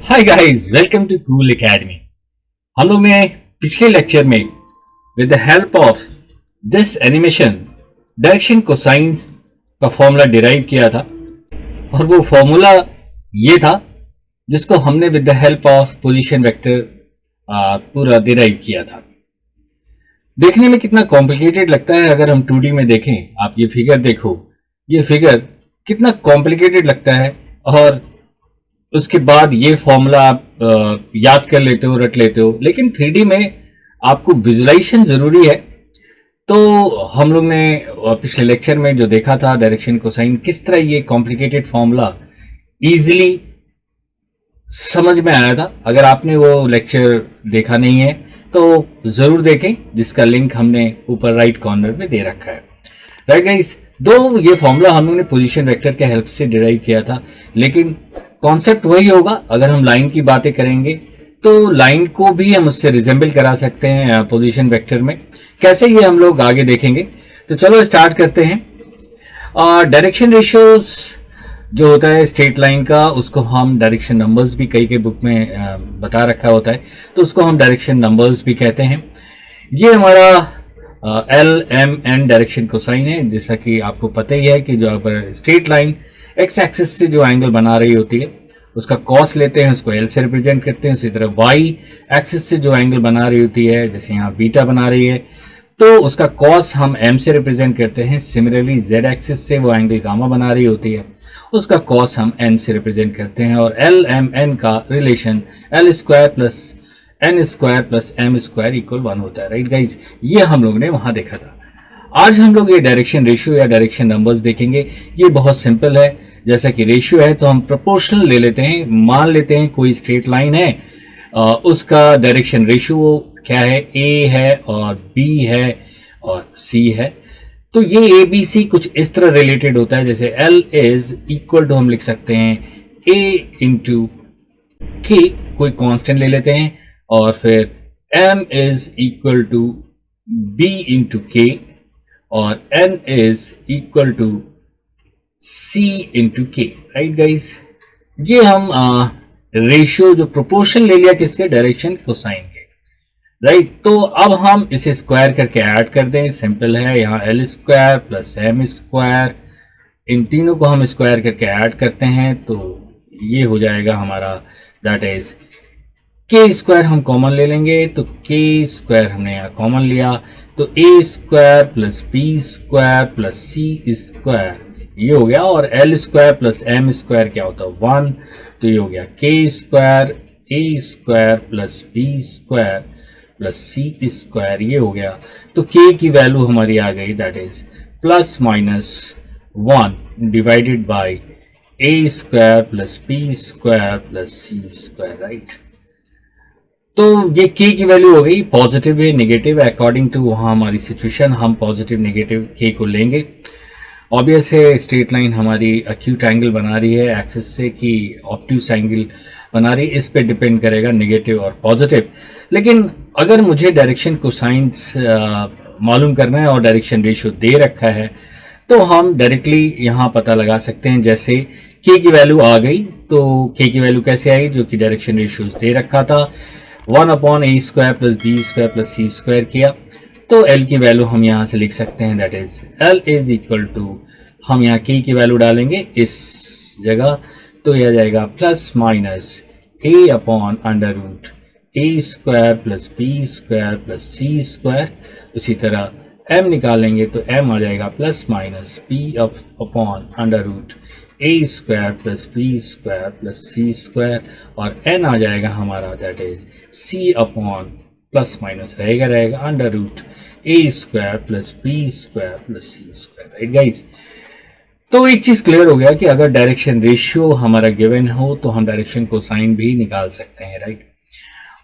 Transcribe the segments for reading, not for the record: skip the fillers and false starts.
Hi guys, welcome to cool academy. हम लोग ने पिछले लेक्चर में with the help of this animation direction cosines का फॉर्मूला डिराइव किया था और वो फॉर्मूला ये था जिसको हमने with the help of position vector पूरा डिराइव किया था। देखने में कितना कॉम्प्लिकेटेड लगता है अगर हम 2D में देखें। आप ये फिगर देखो, ये फिगर कितना कॉम्प्लिकेटेड लगता है और उसके बाद ये फॉर्मूला आप याद कर लेते हो, रट लेते हो, लेकिन 3D में आपको विजुलाइजेशन जरूरी है। तो हम लोग ने पिछले लेक्चर में जो देखा था डायरेक्शन कोसाइन, किस तरह ये कॉम्प्लिकेटेड फॉर्मूला इजीली समझ में आया था। अगर आपने वो लेक्चर देखा नहीं है तो जरूर देखें, जिसका लिंक हमने ऊपर राइट कॉर्नर में दे रखा है। राइट गाइस, दो ये फॉर्मूला हम लोग ने पोजीशन वेक्टर के हेल्प से डिराइव किया था, लेकिन कॉन्सेप्ट वही होगा। अगर हम लाइन की बातें करेंगे तो लाइन को भी हम उससे रिजेंबल करा सकते हैं पोजीशन वेक्टर में। कैसे, ये हम लोग आगे देखेंगे। तो चलो स्टार्ट करते हैं। डायरेक्शन रेशियोज जो होता है स्ट्रेट लाइन का, उसको हम डायरेक्शन नंबर्स भी कई बुक में बता रखा होता है, तो उसको हम डायरेक्शन नंबर्स भी कहते हैं। ये हमारा LMN डायरेक्शन कोसाइन है। जैसा कि आपको पता ही है कि जो अगर स्ट्रेट लाइन एक्स एक्सिस से जो एंगल बना रही होती है उसका कॉस लेते हैं, उसको L से रिप्रेजेंट करते हैं। उसी तरह वाई एक्सिस से जो एंगल बना रही होती है, जैसे यहाँ बीटा बना रही है, तो उसका कॉस हम M से रिप्रेजेंट करते हैं। सिमिलरली Z एक्सिस से वो एंगल गामा बना रही होती है, उसका कॉस हम N से रिप्रेजेंट करते हैं। और LMN का relation L square plus N square plus M square equal 1 होता है। राइट गाइज, ये हम लोग ने वहां देखा था। आज हम लोग ये डायरेक्शन रेशियो या डायरेक्शन नंबर्स देखेंगे। ये बहुत सिंपल है। जैसा कि रेशियो है तो हम प्रोपोर्शनल ले लेते हैं। मान लेते हैं कोई स्ट्रेट लाइन है, उसका डायरेक्शन रेशियो क्या है, A है और B है और C है। तो ये ABC कुछ इस तरह रिलेटेड होता है, जैसे L इज इक्वल टू हम लिख सकते हैं A इंटू K, कोई कांस्टेंट ले लेते हैं, और फिर M is equal to B into K और N is equal to C into K। Right guys, ये हम रेशियो जो प्रोपोर्शन ले लिया किसके, डायरेक्शन कोसाइन के। राइट, तो अब हम इसे स्क्वायर करके ऐड कर दें। सिंपल है, यहाँ L square plus M square, इन तीनों को हम स्क्वायर करके ऐड करते हैं तो ये हो जाएगा हमारा, दैट इज K स्क्वायर हम कॉमन ले लेंगे, तो K स्क्वायर हमने यहाँ कॉमन लिया, तो A square plus B square plus C square ये हो गया। और L square plus M square क्या होता है, 1, तो ये हो गया K square A square plus B square plus C square, ये हो गया। तो K की वैल्यू हमारी आ गई, that is plus minus 1 divided by A square plus B square plus C square. Right, तो ये K की वैल्यू हो गई। पॉजिटिव है, नेगेटिव है, अकॉर्डिंग टू वहाँ हमारी सिचुएशन हम पॉजिटिव नेगेटिव K को लेंगे। ऑब्वियस है, स्ट्रेट लाइन हमारी एक्यूट एंगल बना रही है एक्सिस से कि ऑब्ट्यूस एंगल बना रही है, इस पे डिपेंड करेगा नेगेटिव और पॉजिटिव। लेकिन अगर मुझे डायरेक्शन कोसाइंस मालूम करना है और डायरेक्शन रेशियो दे रखा है तो हम डायरेक्टली यहाँ पता लगा सकते हैं। जैसे K की वैल्यू आ गई, तो K की वैल्यू कैसे आई, जो कि डायरेक्शन रेशियोज दे रखा था, 1/A square plus B square plus C square किया, तो L की वैल्यू हम यहाँ से लिख सकते हैं, that is L is equal to, हम यहाँ K की वैल्यू डालेंगे इस जगह, तो यह जाएगा plus minus A upon under root A square plus B square plus C square. उसी तरह M निकालेंगे तो M आ जाएगा plus minus P upon under root A square plus B square plus C square, और N आ जाएगा हमारा, that is C upon plus minus रहेगा under root A square plus B square plus C square. Right guys, तो एक चीज clear हो गया कि अगर डायरेक्शन रेशियो हमारा गिवन हो तो हम डायरेक्शन कोसाइन भी निकाल सकते हैं। राइट,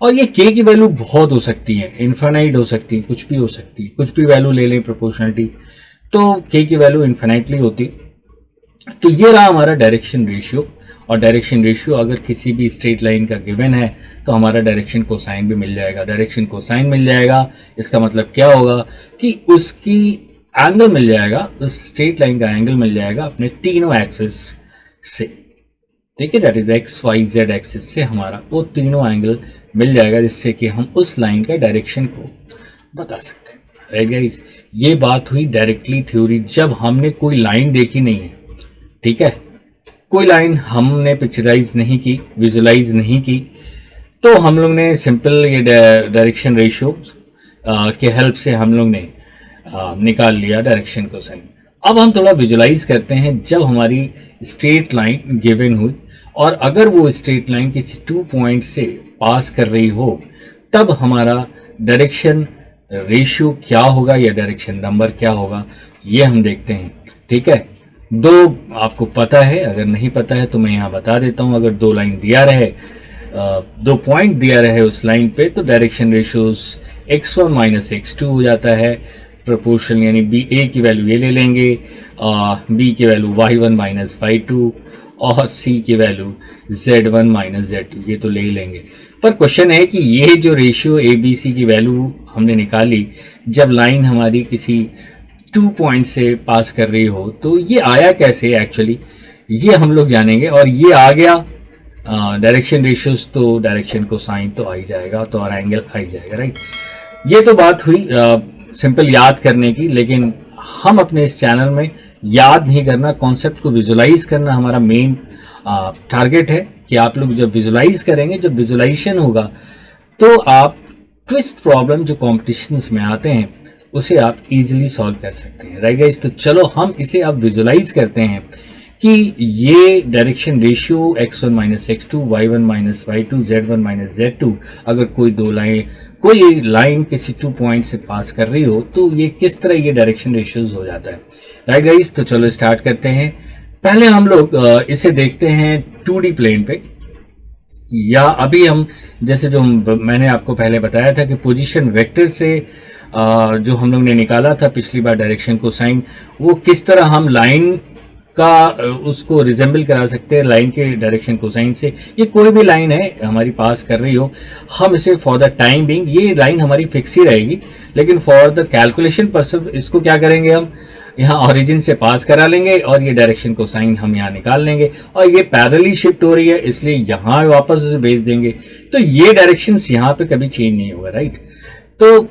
और ये K की वैल्यू बहुत हो सकती है, इन्फिनाइट हो सकती है, कुछ भी हो सकती है, कुछ भी वैल्यू ले लें प्रोपोर्शनलिटी, तो K की वैल्यू इन्फिनाइटली होती। तो ये रहा हमारा डायरेक्शन रेशियो। और डायरेक्शन रेशियो अगर किसी भी स्ट्रेट लाइन का गिवन है तो हमारा डायरेक्शन कोसाइन भी मिल जाएगा। डायरेक्शन कोसाइन मिल जाएगा, इसका मतलब क्या होगा कि उसकी एंगल मिल जाएगा, उस स्ट्रेट लाइन का एंगल मिल जाएगा अपने तीनों एक्सिस से। ठीक है, that is X Y Z axis से हमारा वो तीनों एंगल मिल जाएगा, जिससे कि हम उस लाइन का डायरेक्शन को बता सकते हैं। राइट गाइस, ये बात हुई डायरेक्टली थ्योरी, जब हमने कोई लाइन देखी नहीं है। ठीक है, कोई लाइन हमने पिक्चराइज नहीं की, विजुलाइज नहीं की, तो हम लोग ने सिंपल ये डायरेक्शन रेशियो के हेल्प से हम लोग ने निकाल लिया डायरेक्शन कोसाइन। अब हम थोड़ा विजुलाइज करते हैं, जब हमारी स्ट्रेट लाइन गिवन हुई और अगर वो स्ट्रेट लाइन किसी 2 पॉइंट से पास कर रही हो, तब हमारा डायरेक्शन रेशियो क्या होगा या डायरेक्शन नंबर क्या होगा, ये हम देखते हैं। ठीक है, दो आपको पता है, अगर नहीं पता है तो मैं यहाँ बता देता हूँ। अगर दो लाइन दिया रहे, 2 पॉइंट दिया रहे उस लाइन पे, तो direction ratios x1 minus x2 हो जाता है प्रोपोर्शन, यानी बी ए की वैल्यू ये ले लेंगे, बी की वैल्यू y1 माइनस y2 और सी की वैल्यू z1 माइनस z2, ये तो ले ही लेंगे। पर क्वेश्चन है कि ये जो रेशियो ए बी सी की वैल्यू हमने निकाली, जब लाइन हमारी किसी 2 पॉइंट से पास कर रही हो, तो ये आया कैसे एक्चुअली, ये हम लोग जानेंगे। और ये आ गया डायरेक्शन रेशियोज, तो डायरेक्शन को साइन तो आ ही जाएगा, तो और एंगल आ ही जाएगा। राइट, ये तो बात हुई सिंपल याद करने की, लेकिन हम अपने इस चैनल में याद नहीं करना, कॉन्सेप्ट को विजुलाइज करना हमारा मेन टारगेट है, कि आप लोग जब विजुलाइज करेंगे, जब विजुलाइजेशन होगा, तो आप ट्विस्ट प्रॉब्लम जो कॉम्पिटिशन्स में आते हैं उसे आप इजीली सॉल्व कर सकते हैं। राइट गाइस, तो चलो हम इसे अब विजुलाइज करते हैं कि ये direction ratio x1 minus x2, y1 minus y2, z1 minus z2, अगर कोई लाइन किसी 2 पॉइंट से पास कर रही हो, तो ये किस तरह ये डायरेक्शन रेशियोज हो जाता है। राइट गाइस, तो चलो स्टार्ट करते हैं। पहले हम लोग इसे देखते हैं 2D प्लेन पे, या अभी हम जैसे जो मैंने आपको पहले बताया था कि पोजीशन वेक्टर से जो हम लोग ने निकाला था पिछली बार डायरेक्शन कोसाइन, वो किस तरह हम लाइन का उसको रिजेंबल करा सकते हैं लाइन के डायरेक्शन कोसाइन से। ये कोई भी लाइन है हमारी पास कर रही हो, हम इसे फॉर द टाइम बिंग, ये लाइन हमारी फिक्स ही रहेगी, लेकिन फॉर द कैलकुलेशन पर्पस इसको क्या करेंगे, हम यहाँ ओरिजिन से पास करा लेंगे और ये डायरेक्शन कोसाइन हम यहाँ निकाल लेंगे, और ये पैरेलली शिफ्ट हो रही है इसलिए यहाँ वापस उसे भेज देंगे, तो ये डायरेक्शंस यहाँ पे कभी चेंज नहीं होगा। राइट, तो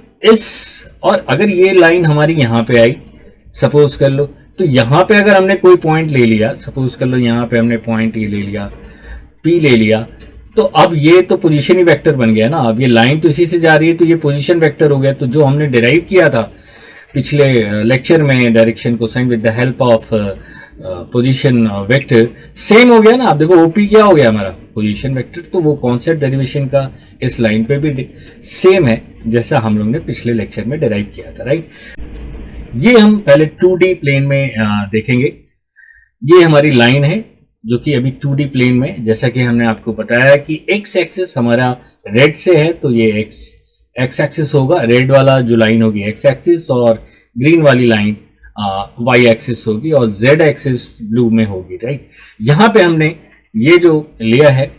और अगर ये लाइन हमारी यहाँ पे आई, सपोज कर लो, तो यहाँ पे अगर हमने कोई पॉइंट ले लिया, सपोज कर लो यहाँ पे हमने पॉइंट ये ले लिया, P ले लिया, तो अब ये तो पोजीशन ही वेक्टर बन गया ना। अब ये लाइन तो इसी से जा रही है, तो ये पोजीशन वेक्टर हो गया। तो जो हमने डिराइव किया था पिछले लेक्चर में direction cosine with the help of position vector, same हो गया ना। आप देखो OP क्या हो गया हमारा, पोजीशन वेक्टर, तो वो कॉन्सेप्ट डेरिवेशन का इस लाइन पे भी सेम है जैसा हम लोग ने पिछले लेक्चर में डिराइव किया था। राइट, ये हम पहले 2D प्लेन में देखेंगे। ये हमारी लाइन है जो कि अभी 2D प्लेन में, जैसा कि हमने आपको बताया कि x एक्सिस हमारा रेड से है, तो ये x एक्सिस होगा, रेड वाला जो लाइन होगी x एक्सिस, और ग्रीन वाली लाइन y एक्सिस होगी, और z एक्सिस ब्लू में होगी। राइट, यहाँ पे हमने ये जो लिया है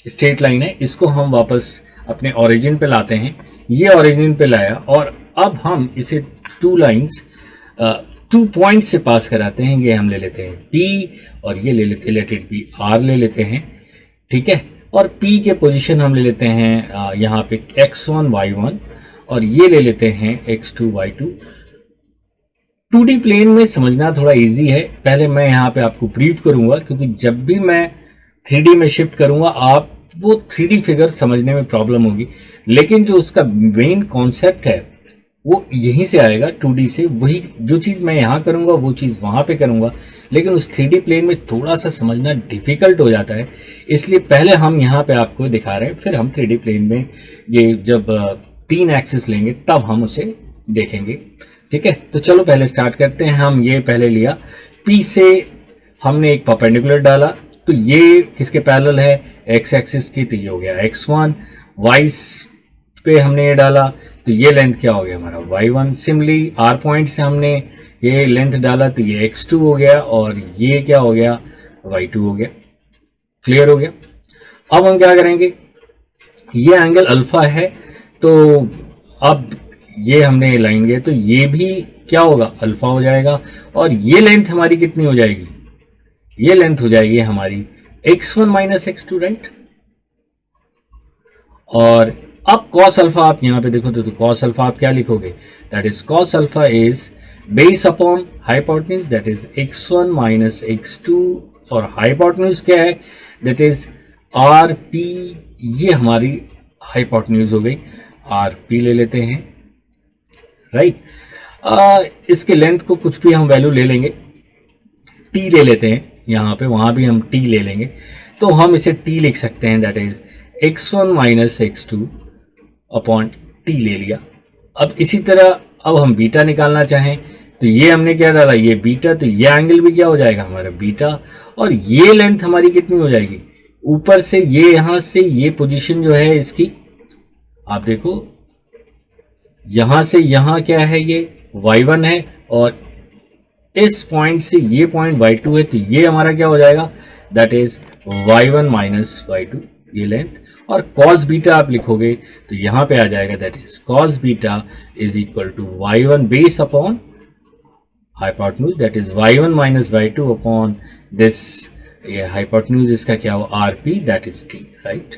स्ट्रेट लाइन है, इसको हम वापस अपने ओरिजिन पे लाते हैं। ये ओरिजिन पे लाया, और अब हम इसे 2 लाइन्स 2 पॉइंट से पास कराते हैं। ये हम ले लेते हैं P, और ये ले लेते हैं, लेट इट बी R ले लेते हैं। ठीक है, और P के पोजीशन हम ले लेते हैं यहाँ पे x1 y1, और ये ले लेते हैं x2 y2। 2D प्लेन में समझना थोड़ा इजी है, पहले मैं यहाँ पे आपको ब्रीफ करूंगा, क्योंकि जब भी मैं 3D में शिफ्ट करूंगा आप वो 3D फिगर समझने में प्रॉब्लम होगी, लेकिन जो उसका मेन कॉन्सेप्ट है वो यहीं से आएगा 2D से। वही जो चीज़ मैं यहाँ करूँगा वो चीज़ वहाँ पे करूँगा, लेकिन उस 3D प्लेन में थोड़ा सा समझना डिफ़िकल्ट हो जाता है, इसलिए पहले हम यहाँ पे आपको दिखा रहे हैं, फिर हम 3D प्लेन में ये जब 3 एक्सिस लेंगे तब हम उसे देखेंगे। ठीक है, तो चलो पहले स्टार्ट करते हैं। हम ये पहले लिया P से हमने एक परपेंडिकुलर डाला, तो ये किसके पैरेलल है, x एक्सिस की, तो ये हो गया x1। y पे हमने ये डाला, तो ये लेंथ क्या हो गया हमारा y1। सिमिलरली R पॉइंट से हमने ये लेंथ डाला, तो ये x2 हो गया, और ये क्या हो गया y2 हो गया। क्लियर हो गया। अब हम क्या करेंगे, ये एंगल अल्फा है, तो अब ये हमने लाइन गया, तो ये भी क्या होगा, अल्फा हो जाएगा, और ये लेंथ हमारी कितनी हो जाएगी, ये लेंथ हो जाएगी हमारी x1 माइनस x2, राइट। और अब cos अल्फा आप यहां पे देखो तो cos अल्फा आप क्या लिखोगे, that is cos alpha is base upon hypotenuse, that is x1 minus x2, और हाइपोटेन्यूज क्या है, दैट इज आर पी, ये हमारी हाइपोटेन्यूज हो गई, आर पी ले लेते हैं, राइट। इसके लेंथ को कुछ भी हम वैल्यू ले लेंगे, टी ले लेते हैं यहाँ पे, वहाँ भी हम टी ले लेंगे, तो हम इसे टी लिख सकते हैं, that is x1 minus x2 upon T ले लिया। अब इसी तरह अब हम बीटा निकालना चाहें तो ये हमने क्या डाला, ये बीटा, तो ये एंगल भी क्या हो जाएगा हमारा बीटा, और ये लेंथ हमारी कितनी हो जाएगी, ऊपर से ये यहाँ से ये पोजीशन जो है इसकी, आप देखो यहाँ से यहाँ क्या है, ये y1 है, और इस पॉइंट से ये पॉइंट y2 है, तो ये हमारा क्या हो जाएगा, that is y1 minus y2, ये लेंथ। और cos बीटा आप लिखोगे तो यहाँ पे आ जाएगा, that is cos beta is equal to y1 base upon hypotenuse, that is y1 minus y2 upon this, ये हाइपोटेन्यूज इसका क्या हो, rp, that is t, right.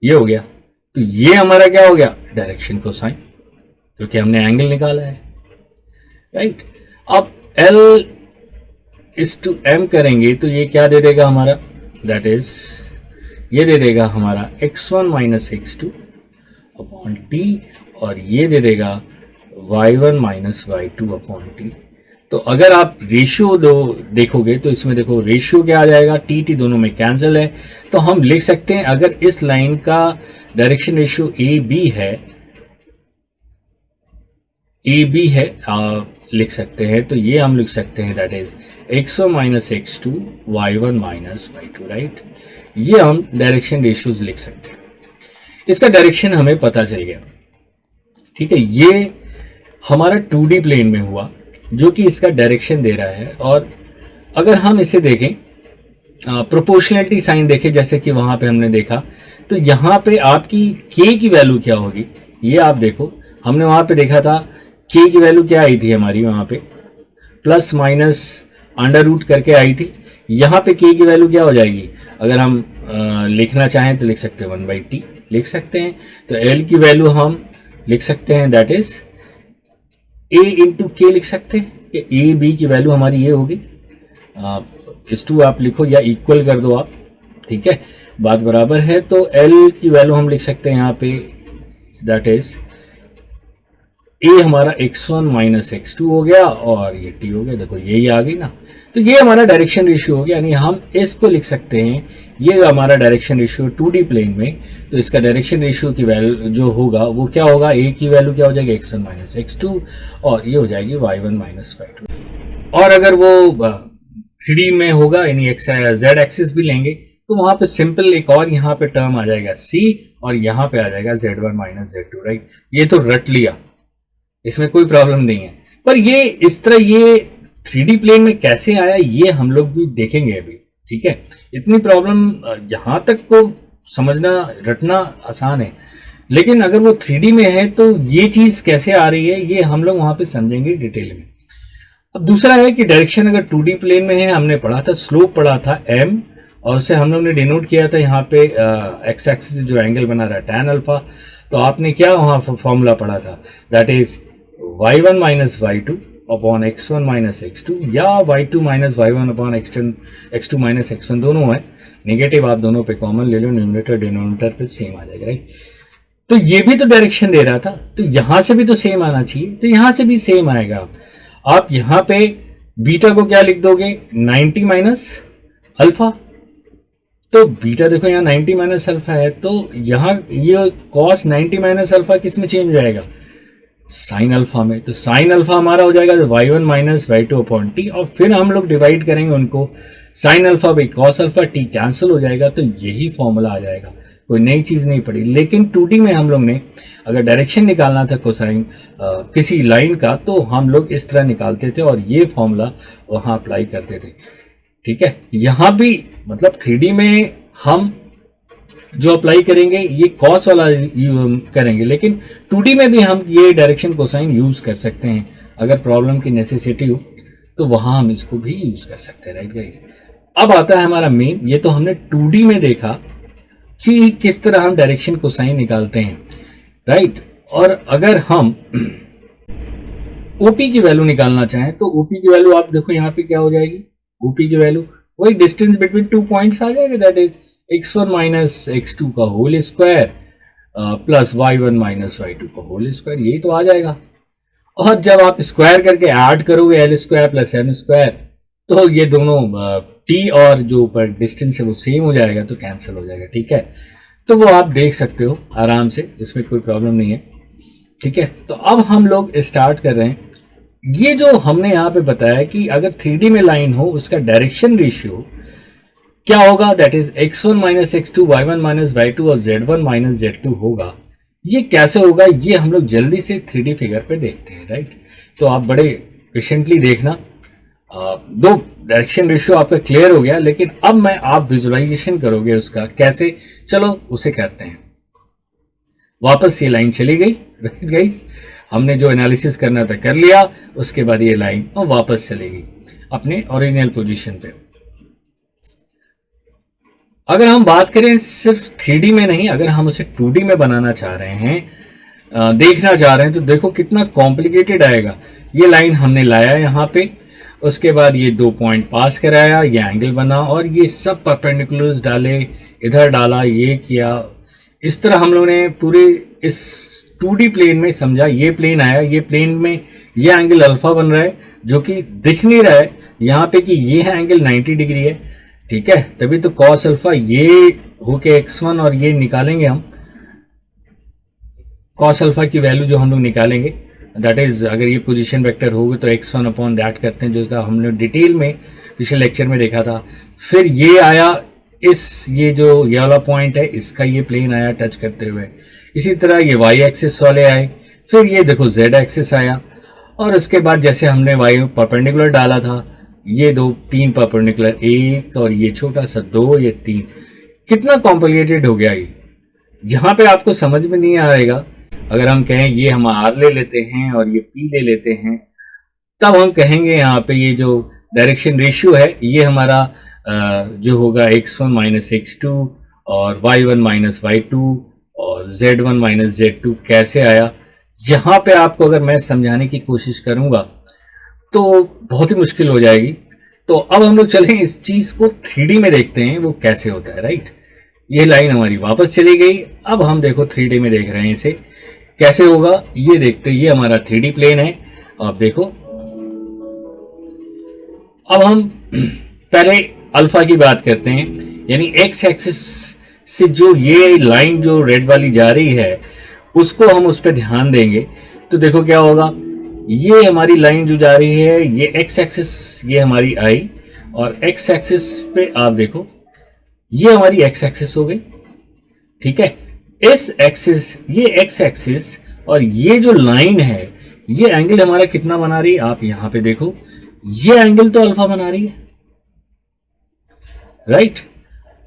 ये हो गया, तो ये हमारा क्या हो गया, डायरेक्शन कोसाइन, क्योंकि हमने एंगल निकाला है, राइट। अब L इज टू m करेंगे तो ये क्या दे देगा हमारा, दैट इज ये दे देगा हमारा x1 minus x2 upon t, और ये दे देगा y1 minus y2 upon t। तो अगर आप रेशियो देखोगे तो इसमें देखो रेशियो क्या आ जाएगा, टी टी दोनों में कैंसिल है, तो हम लिख सकते हैं अगर इस लाइन का डायरेक्शन रेशियो ए बी है, लिख सकते हैं, तो ये हम लिख सकते हैं, that is x1 minus x2 y1 minus y2, right. ये हम डायरेक्शन रेशियोज लिख सकते हैं, इसका डायरेक्शन हमें पता चल गया, ठीक है। ये हमारा 2D प्लेन में हुआ जो कि इसका डायरेक्शन दे रहा है। और अगर हम इसे देखें, प्रोपोर्शनलिटी साइन देखें, जैसे कि वहां पे हमने देखा, तो यहाँ पे आपकी k की वैल्यू क्या होगी, ये आप देखो, हमने वहां पे देखा था k की वैल्यू क्या आई थी हमारी, वहां पे प्लस माइनस अंडर रूट करके आई थी। यहाँ पे k की वैल्यू क्या हो जाएगी, अगर हम लिखना चाहें तो लिख सकते हैं 1/t लिख सकते हैं, तो l की वैल्यू हम लिख सकते हैं, दैट इज a इंटू के लिख सकते हैं, कि a b की वैल्यू हमारी ये होगी, इस टू आप लिखो या इक्वल कर दो आप, ठीक है, बात बराबर है। तो l की वैल्यू हम लिख सकते हैं यहाँ पे, दैट इज a हमारा x1 माइनस x2 हो गया, और ये t हो गया, देखो यही आ गई ना। तो ये हमारा डायरेक्शन रेशियो हो गया, यानी हम इसको लिख सकते हैं, ये हमारा डायरेक्शन रेशियो 2D प्लेन में, तो इसका डायरेक्शन रेशियो की वैल्यू जो होगा वो क्या होगा, a की वैल्यू क्या हो जाएगी x1 माइनस x2, और ये हो जाएगी y1 माइनस y2। और अगर वो 3D में होगा, यानी z एक्सिस भी लेंगे, तो वहां पे सिंपल एक और यहाँ पे टर्म आ जाएगा c, और यहाँ पे आ जाएगा z1 माइनस z2, राइट। ये तो रट लिया, इसमें कोई प्रॉब्लम नहीं है, पर ये इस तरह ये 3D प्लेन में कैसे आया ये हम लोग भी देखेंगे अभी, ठीक है। इतनी प्रॉब्लम यहां तक को समझना रटना आसान है, लेकिन अगर वो 3D में है तो ये चीज कैसे आ रही है ये हम लोग वहां पे समझेंगे डिटेल में। अब दूसरा है कि डायरेक्शन अगर 2D प्लेन में है, हमने पढ़ा था स्लोप पढ़ा था m, और उसे हम लोग ने डिनोट किया था यहाँ पे एक्स एक्सिस जो एंगल बना रहा है tan अल्फा, तो आपने क्या वहां फॉर्मूला पढ़ा था, that is y1 minus y2 upon x1 minus x2, या y2 minus y1 upon x2 minus x1, दोनों है नेगेटिव, आप दोनों पे कॉमन ले लो, न्यूमरेटर डिनोमिनेटर पे सेम आ जाएगा, राइट। तो ये भी तो डायरेक्शन दे रहा था, तो यहां से भी तो सेम आना चाहिए, तो यहां से भी सेम आएगा। आप यहां पे बीटा को क्या लिख दोगे, 90 माइनस अल्फा, तो बीटा देखो यहाँ 90 माइनस अल्फा है, तो यहाँ ये cos 90 माइनस अल्फा किस में चेंज हो जाएगा, साइन अल्फा में। तो साइन अल्फा हमारा हो जाएगा y1 minus y2 upon T, और फिर हम लोग डिवाइड करेंगे उनको, sine alpha by cos alpha, T cancel हो जाएगा, तो यही फॉर्मूला आ जाएगा, कोई नई चीज नहीं पड़ी। लेकिन 2D में हम लोग ने अगर डायरेक्शन निकालना था कोसाइन किसी लाइन का, तो हम लोग इस तरह निकालते थे और ये फॉर्मूला वहां अप्लाई करते थे, ठीक है। यहां भी मतलब 3D में हम जो अप्लाई करेंगे ये कॉस वाला करेंगे, लेकिन 2D में भी हम ये डायरेक्शन कोसाइन यूज कर सकते हैं, अगर प्रॉब्लम की नेसेसिटी हो तो वहां हम इसको भी यूज कर सकते हैं, राइट गाइस। अब आता है हमारा मेन, ये तो हमने 2D में देखा कि किस तरह हम डायरेक्शन कोसाइन निकालते हैं, राइट। और अगर हम ओपी की वैल्यू निकालना चाहें तो ओपी की वैल्यू आप देखो यहाँ पे क्या हो जाएगी, ओपी की वैल्यू वही डिस्टेंस बिटवीन 2 पॉइंट्स आ जाएगा, that is x1 minus x2 का whole square plus y1 minus y2 का होल स्क्वायर, यही तो आ जाएगा। और जब आप स्क्वायर करके ऐड करोगे L square plus M square, तो ये दोनों टी और जो ऊपर डिस्टेंस है वो सेम हो जाएगा, तो कैंसिल हो जाएगा, ठीक है। तो वो आप देख सकते हो आराम से, इसमें कोई प्रॉब्लम नहीं है, ठीक है। तो अब हम लोग स्टार्ट कर रहे हैं। ये जो हमने यहाँ पे बताया कि अगर 3D में लाइन हो उसका डायरेक्शन रेशियो क्या होगा, that is x1 minus x2, y1 minus y2 और z1 माइनस z2 होगा। ये कैसे होगा, ये हम लोग जल्दी से 3D फिगर पे देखते हैं, राइट। तो आप बड़े पेशेंटली देखना। दो डायरेक्शन रेशियो आपका क्लियर हो गया, लेकिन अब मैं आप विजुअलाइजेशन करोगे उसका कैसे, चलो उसे करते हैं। वापस ये लाइन चली गई, राइट गाइस, हमने जो एनालिसिस करना था कर लिया, उसके बाद ये लाइन और वापस चलेगी अपने ओरिजिनल पोजीशन पे। अगर हम बात करें सिर्फ 3D में नहीं, अगर हम उसे 2D में बनाना चाह रहे हैं, देखना चाह रहे हैं, तो देखो कितना कॉम्प्लिकेटेड आएगा। ये लाइन हमने लाया यहाँ पे, उसके बाद ये 2 पॉइंट पास कराया, ये एंगल बना और ये सब परपेंडिकुलर्स डाले, इधर डाला, ये किया। इस तरह हम लोगों ने पूरे इस 2D प्लेन में समझा, ये प्लेन आया, ये प्लेन में ये एंगल अल्फा बन रहा है जो कि दिख नहीं रहा है यहाँ पे कि ये है एंगल 90 डिग्री है, ठीक है। तभी तो कॉस अल्फा ये होके x1 और ये निकालेंगे हम कॉस अल्फा की वैल्यू जो हम लोग निकालेंगे, दैट इज अगर ये पोजीशन वेक्टर होगी तो x1 अपॉन दैट करते हैं, जिसका हमने डिटेल में पिछले लेक्चर में देखा था। फिर ये आया, ये जो ये वाला पॉइंट है इसका ये प्लेन आया टच करते हुए, इसी तरह ये y एक्सिस वाले आए, फिर ये देखो z एक्सिस आया, और उसके बाद जैसे हमने y परपेंडिकुलर डाला था, ये 3 परपेंडिकुलर, एक और ये छोटा सा 2, ये 3। कितना कॉम्प्लिकेटेड हो गया ये, यहाँ पे आपको समझ में नहीं आएगा। अगर हम कहें ये हम r ले लेते हैं और ये p ले लेते हैं, तब हम कहेंगे यहाँ पे ये जो डायरेक्शन रेशियो है ये हमारा जो होगा x1 माइनस x2 और y1 माइनस y2 और z1 माइनस z2 कैसे आया। यहाँ पे आपको अगर मैं समझाने की कोशिश करूंगा तो बहुत ही मुश्किल हो जाएगी। तो अब हम लोग चलें इस चीज को 3D में देखते हैं वो कैसे होता है, राइट। ये लाइन हमारी वापस चली गई, अब हम देखो 3D में देख रहे हैं इसे कैसे होगा, ये देखते हैं। ये हमारा 3D प्लेन है, आप देखो। अब हम पहले अल्फा की बात करते हैं, यानी एक्स एक्सिस से जो ये लाइन जो रेड वाली जा रही है उसको हम उस पर ध्यान देंगे तो देखो क्या होगा। ये हमारी लाइन जो जा रही है ये एक्स एक्सिस, ये हमारी आई, और एक्स एक्सिस पे आप देखो ये हमारी एक्स एक्सिस हो गई, ठीक है। इस एक्सिस, ये एक्स एक्सिस और ये जो लाइन है ये एंगल हमारा कितना बना रही है, आप यहां पे देखो, ये एंगल तो अल्फा बना रही है, राइट।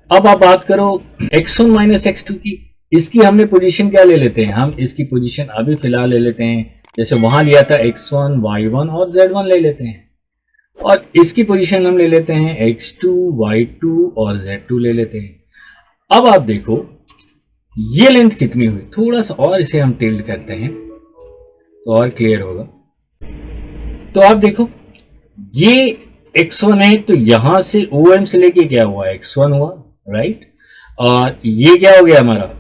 अब आप बात करो x1 माइनस x2 की, इसकी हमने पोजीशन क्या ले लेते हैं, हम इसकी पोजीशन अभी फिलहाल ले लेते हैं, जैसे वहां लिया था x1, y1 और z1 ले लेते हैं, और इसकी पोजीशन हम ले लेते हैं x2, y2 और z2 ले लेते हैं। अब आप देखो ये लेंथ कितनी हुई, थोड़ा सा और इसे हम टिल्ट करते हैं तो और क्लियर होगा। तो आप देखो ये x1 है, तो यहां से OM से लेके क्या हुआ, x1 हुआ, राइट। और ये क्या हो गया हमारा,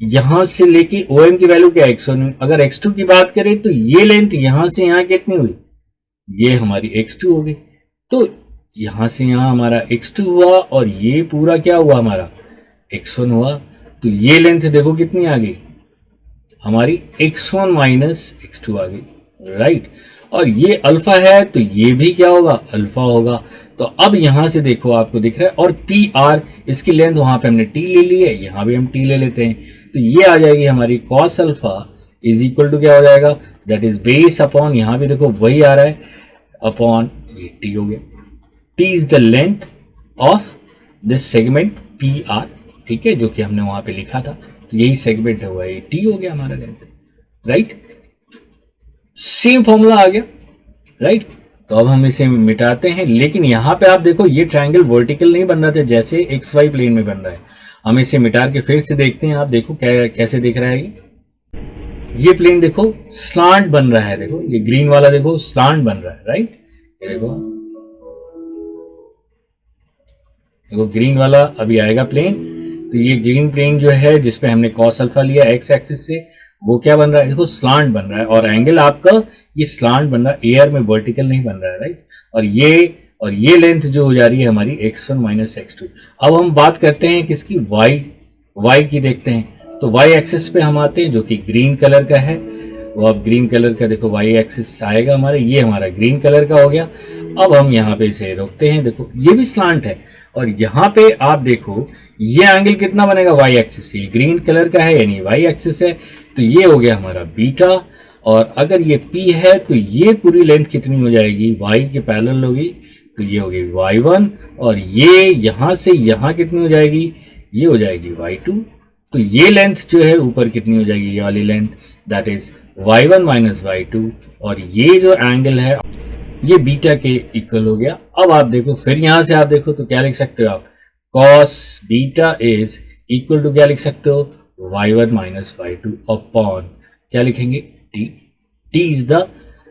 यहां से लेके OM की वैल्यू क्या है, x1। अगर x2 की बात करें तो ये लेंथ यहां से यहां कितनी हुई, ये हमारी x2 हो गई। तो यहां से यहां हमारा x2 हुआ और ये पूरा क्या हुआ हमारा x1 हुआ। तो ये लेंथ देखो कितनी आ गई हमारी, x1 माइनस x2 आ गई, राइट। और ये अल्फा है तो ये भी क्या होगा, अल्फा होगा। तो अब यहां से देखो आपको दिख रहा है, और पी आर इसकी लेंथ वहां पे हमने टी ले ली है, यहां भी हम टी ले लेते हैं, तो ये आ जाएगी हमारी cos alpha is equal to क्या हो जाएगा, दैट इज बेस अपॉन, यहां भी देखो वही आ रहा है, अपॉन ये टी हो गया। T is the length of this segment P R, ठीक है, जो कि हमने वहां पे लिखा था, तो यही सेगमेंट हुआ, ये टी हो गया हमारा लेंथ, राइट। सेम फॉर्मूला आ गया, राइट। तो अब हम इसे मिटाते हैं, लेकिन यहाँ पे आप देखो ये ट्रायंगल वर्टिकल नहीं बन रहा था जैसे एक्स वाई प्लेन में बन रहा है। हम इसे मिटा के फिर से देखते हैं, आप देखो कैसे दिख रहा है ये प्लेन देखो स्लांट बन रहा है, देखो ये ग्रीन वाला देखो स्लांट बन रहा है, राइट। ये देखो देखो ग्रीन वाला अभी आएगा प्लेन, तो ये ग्रीन प्लेन जो है जिसपे हमने कॉस अल्फा लिया एक्स एक्सिस से, वो क्या बन रहा है, देखो स्लांट बन रहा है, और एंगल आपका ये स्लांट बन रहा है, एयर में वर्टिकल नहीं बन रहा है, राइट। और ये लेंथ जो हो जा रही है हमारी x1 माइनस x2। अब हम बात करते हैं किसकी, y की देखते हैं। तो y एक्सिस पे हम आते हैं जो कि ग्रीन कलर का है, वो अब ग्रीन कलर का देखो y एक्सिस आएगा हमारा, ये हमारा ग्रीन कलर का हो गया। अब हम यहाँ पे इसे रोकते हैं, देखो ये भी स्लांट है, और यहाँ पे आप देखो ये एंगल कितना बनेगा y एक्सिस से, ग्रीन कलर का है यानी y एक्सिस है, तो ये हो गया हमारा बीटा। और अगर ये p है तो ये पूरी लेंथ कितनी हो जाएगी, y के पैरेलल होगी, तो ये होगी y1, और ये यहां से यहां कितनी हो जाएगी, ये हो जाएगी y2। तो ये लेंथ जो है ऊपर कितनी हो जाएगी, ये वाली length, that is y1 minus y2, और ये जो एंगल है ये बीटा के इक्वल हो गया। अब आप देखो फिर यहां से आप देखो तो क्या लिख सकते हो आप, cos beta is equal to क्या लिख सकते हो, y1 माइनस y2 अपॉन क्या लिखेंगे, t इज द,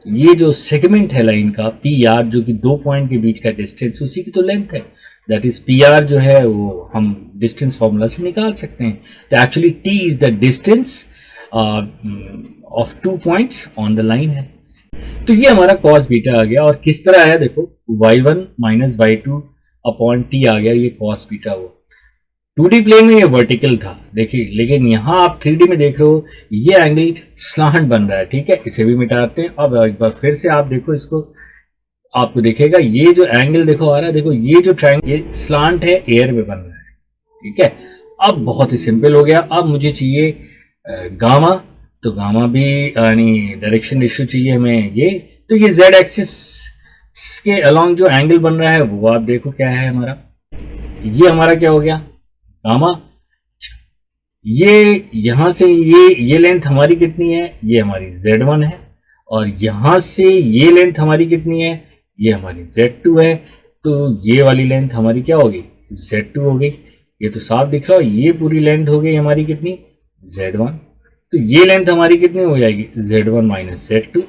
ये जो सेगमेंट है लाइन का पी आर, जो कि दो पॉइंट के बीच का डिस्टेंस, उसी की तो लेंथ है, दैट इज पी आर जो है वो हम डिस्टेंस फॉर्मूला से निकाल सकते हैं। तो actually T is the distance of 2 points on the line है। तो ये हमारा cos बीटा आ गया, और किस तरह आया देखो, y1 minus y2 upon T आ गया, ये cos बीटा हुआ। 2D प्लेन में ये वर्टिकल था देखिए, लेकिन यहाँ आप 3D में देख रहे हो ये एंगल स्लांट बन रहा है, ठीक है, इसे भी मिटाते हैं। अब एक बार फिर से आप देखो इसको, आपको दिखेगा ये जो एंगल देखो आ रहा है, देखो ये जो ट्रायंगल ये स्लांट है, एयर में बन रहा है, ठीक है। अब बहुत ही सिंपल हो गया, अब मुझे चाहिए गामा, तो गामा भी यानी डायरेक्शन रेशियो चाहिए हमें ये, तो ये z एक्सिस के अलोंग जो एंगल बन रहा है वो आप देखो क्या है हमारा, ये हमारा क्या हो गया गामा। ये यहां से ये लेंथ हमारी कितनी है, ये हमारी z1 है, और यहां से ये लेंथ हमारी कितनी है, ये हमारी z2 है, तो ये वाली लेंथ हमारी क्या होगी, z2 हो गई। ये तो साफ दिख रहा है, ये पूरी लेंथ हो गई हमारी कितनी, z1, तो ये लेंथ हमारी कितनी हो जाएगी, z1 माइनस z2,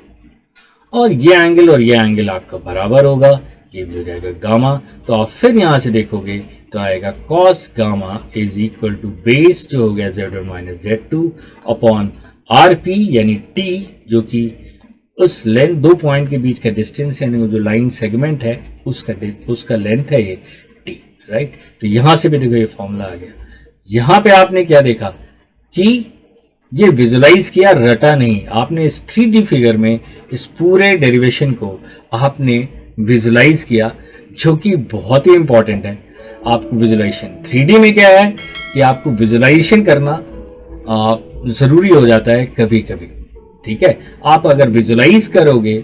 और ये एंगल आपका बराबर होगा, ये भी हो जाएगा गामा। तो आप फिर यहां से देखोगे तो आएगा cos gamma is equal to base जो हो गया z1 minus z2 upon rp यानी t, जो कि उस लेंथ दो पॉइंट के बीच का डिस्टेंस यानी वो जो लाइन सेगमेंट है उसका लेंथ है ये t, राइट। तो यहां से भी देखो ये फॉर्मूला आ गया। यहां पे आपने क्या देखा कि ये विजुलाइज किया, रटा नहीं, आपने इस 3D फिगर में इस पूरे डेरिवेशन को आपने विजुलाइज किया, जो कि बहुत ही इंपॉर्टेंट है। आपको विजुलाइजेशन 3D में क्या है कि आपको विजुलाइजेशन करना जरूरी हो जाता है कभी कभी, ठीक है। आप अगर विजुलाइज करोगे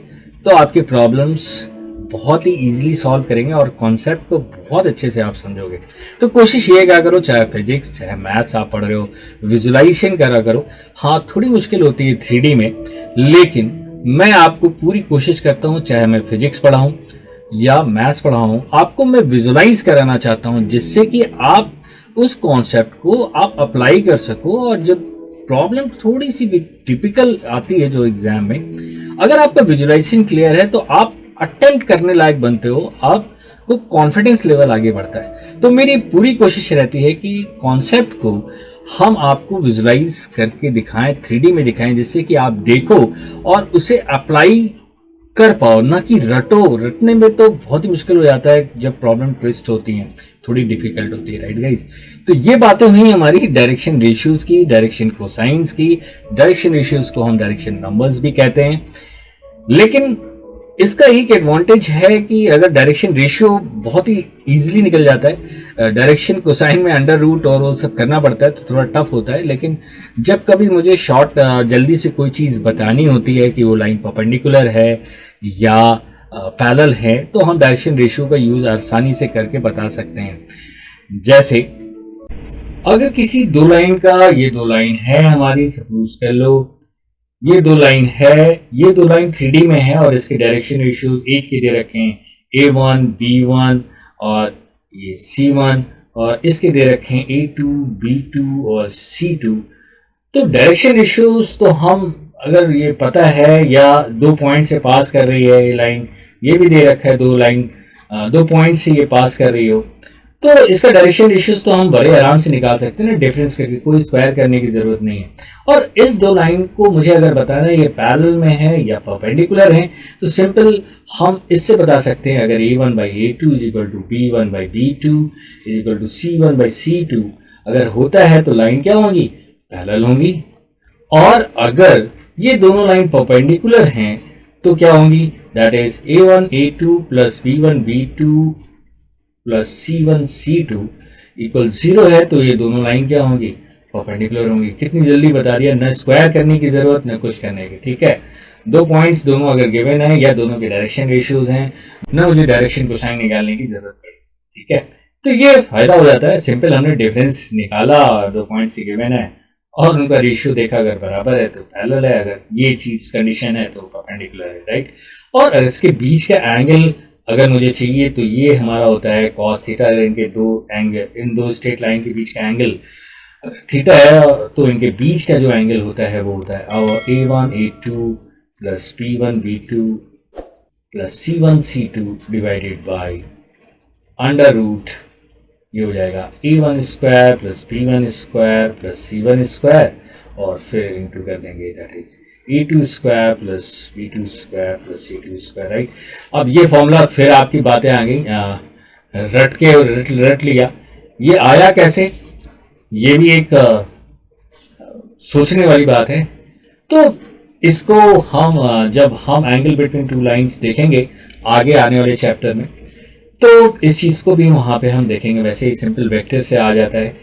तो आपके प्रॉब्लम्स बहुत ही इजीली सॉल्व करेंगे और कॉन्सेप्ट को बहुत अच्छे से आप समझोगे। तो कोशिश ये क्या करो, चाहे फिजिक्स चाहे मैथ्स आप पढ़ रहे हो, विजुलाइजेशन करा करो। हाँ थोड़ी मुश्किल होती है 3D में, लेकिन मैं आपको पूरी कोशिश करता हूँ, चाहे मैं फिजिक्स पढ़ाऊँ या मैथ्स पढ़ाऊँ, आपको मैं विजुलाइज कराना चाहता हूँ, जिससे कि आप उस कॉन्सेप्ट को आप अप्लाई कर सको। और जब प्रॉब्लम थोड़ी सी भी टिपिकल आती है जो एग्जाम में, अगर आपका विजुलाइजेशन क्लियर है तो आप अटेम्प्ट करने लायक बनते हो, आपको कॉन्फिडेंस लेवल आगे बढ़ता है। तो मेरी पूरी कोशिश रहती है कि कॉन्सेप्ट को हम आपको विजुलाइज करके दिखाएं, 3D में दिखाएं, जिससे कि आप देखो और उसे अप्लाई कर पाओ, ना कि रटो। रटने में तो बहुत ही मुश्किल हो जाता है जब प्रॉब्लम ट्विस्ट होती हैं, थोड़ी डिफिकल्ट होती है, राइट गाइज। तो ये बातें हुई हमारी डायरेक्शन रेशियोज की, डायरेक्शन कोसाइंस की। डायरेक्शन रेशियोज को हम डायरेक्शन नंबर्स भी कहते हैं, लेकिन इसका एक एडवांटेज है कि अगर डायरेक्शन रेशियो बहुत ही इजीली निकल जाता है, डायरेक्शन कोसाइन में अंडर रूट और वो सब करना पड़ता है तो थोड़ा टफ होता है। लेकिन जब कभी मुझे शॉर्ट जल्दी से कोई चीज़ बतानी होती है कि वो लाइन परपेंडिकुलर है या पैरेलल है, तो हम डायरेक्शन रेशियो का यूज आसानी से करके बता सकते हैं। जैसे अगर किसी दो लाइन का, ये दो लाइन है हमारी, सपोज कर लो ये दो लाइन है, ये दो लाइन 3D में है और इसके डायरेक्शन रेशियोज एक के दे रखे हैं A1, B1 और ये C1 और इसके दे रखे हैं A2, B2 और C2। तो डायरेक्शन रेशियोज तो हम अगर ये पता है या 2 पॉइंट से पास कर रही है ये लाइन, ये भी दे रखा है 2 लाइन 2 पॉइंट से ये पास कर रही हो, तो इसका डायरेक्शन रेशियोज तो हम बड़े आराम से निकाल सकते हैं ना, डिफरेंस करके, कोई स्क्वायर करने की जरूरत नहीं है। और इस दो लाइन को मुझे अगर बताना है ये पैरेलल में है या परपेंडिकुलर है, तो सिंपल हम इससे बता सकते हैं, अगर A1/A2 is equal to B1/B2 is equal to C1/C2 अगर होता है तो लाइन क्या होंगी, पैरेलल होंगी। और अगर ये दोनों लाइन परपेंडिकुलर हैं तो क्या होंगी, that is A1A2 plus B1B2 plus C1C2 equal 0 है, तो ये दोनों लाइन क्या होंगी, परपेंडिकुलर होंगी। कितनी जल्दी बता दिया, न स्क्वायर करने की जरूरत न कुछ करने की, ठीक है। 2 पॉइंट्स दोनों अगर गिवन है या दोनों के डायरेक्शन रेशियोज हैं, ना मुझे डायरेक्शन कोसाइन निकालने की जरूरत है, ठीक है। तो ये फायदा हो जाता है, सिंपल हमने डिफरेंस निकाला और 2 पॉइंट्स गिवन है और उनका रेशियो देखा, अगर बराबर है तो पैरेलल है, अगर ये चीज कंडीशन है तो परपेंडिकुलर है, राइट। और इसके बीच का एंगल अगर मुझे चाहिए तो ये हमारा होता है cos थीटा। इनके दो एंगल, इन दो स्ट्रेट लाइन के बीच का एंगल थीटा है, तो इनके बीच का जो एंगल होता है वो होता है A1A2 plus B1B2 plus C1C2 divided by under root, ये हो जाएगा A1 square plus B1 square plus C1 square और फिर इंटू कर देंगे, that is A2 square plus B2 square plus C2 square, right. अब ये फॉर्मूला फिर आपकी बातें आ गई, रट के रट लिया, ये आया कैसे, ये भी एक सोचने वाली बात है। तो इसको हम जब हम एंगल बिटवीन टू लाइंस देखेंगे आगे आने वाले चैप्टर में, तो इस चीज़ को भी वहाँ पे हम देखेंगे। वैसे ही सिंपल वेक्टर से आ जाता है,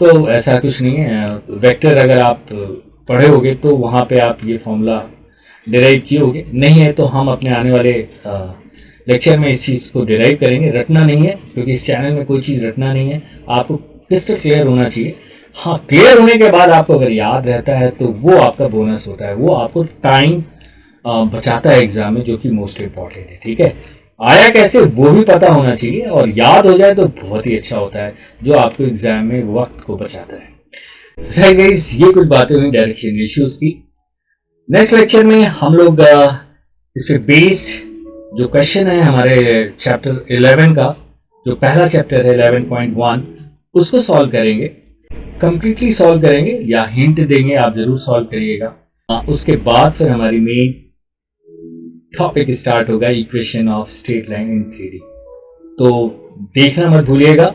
तो ऐसा कुछ नहीं है। वेक्टर अगर आप पढ़े होगे तो वहाँ पे आप ये फॉर्मूला डिराइव किए होगे, नहीं है तो हम अपने आने वाले लेक्चर में इस चीज़ को डिराइव करेंगे। रटना नहीं है, क्योंकि इस चैनल में कोई चीज़ रटना नहीं है, आपको क्रिस्टल क्लियर होना चाहिए। हाँ, क्लियर होने के बाद आपको अगर याद रहता है तो वो आपका बोनस होता है, वो आपको टाइम बचाता है एग्जाम में, जो कि मोस्ट इम्पॉर्टेंट है, ठीक है। आया कैसे वो भी पता होना चाहिए और याद हो जाए तो बहुत ही अच्छा होता है, जो आपको एग्जाम में वक्त को बचाता है। राइट गाइस, ये कुछ बातें हुई डायरेक्शन रेशियोज की। नेक्स्ट लेक्चर में हम लोग इस पे बेस्ड जो क्वेश्चन है हमारे चैप्टर 11 का, जो पहला चैप्टर है 11.1, उसको सॉल्व करेंगे, कंप्लीटली सॉल्व करेंगे या हिंट देंगे, आप जरूर सॉल्व करिएगा। उसके बाद फिर हमारी मेन टॉपिक स्टार्ट होगा, equation of straight line in 3D। तो देखना मत भूलिएगा,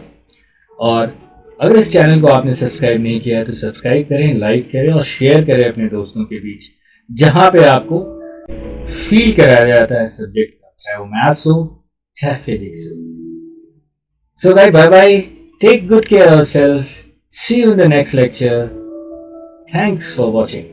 और अगर इस चैनल को आपने सब्सक्राइब नहीं किया है तो सब्सक्राइब करें, लाइक करें और शेयर करें अपने दोस्तों के बीच, जहां पे आपको फील कराया जाता है सब्जेक्ट का, चाहे वो मैथ्स हो चाहे फिजिक्स हो। So guys, bye bye, take good care of yourself, see you in the next lecture, thanks for watching.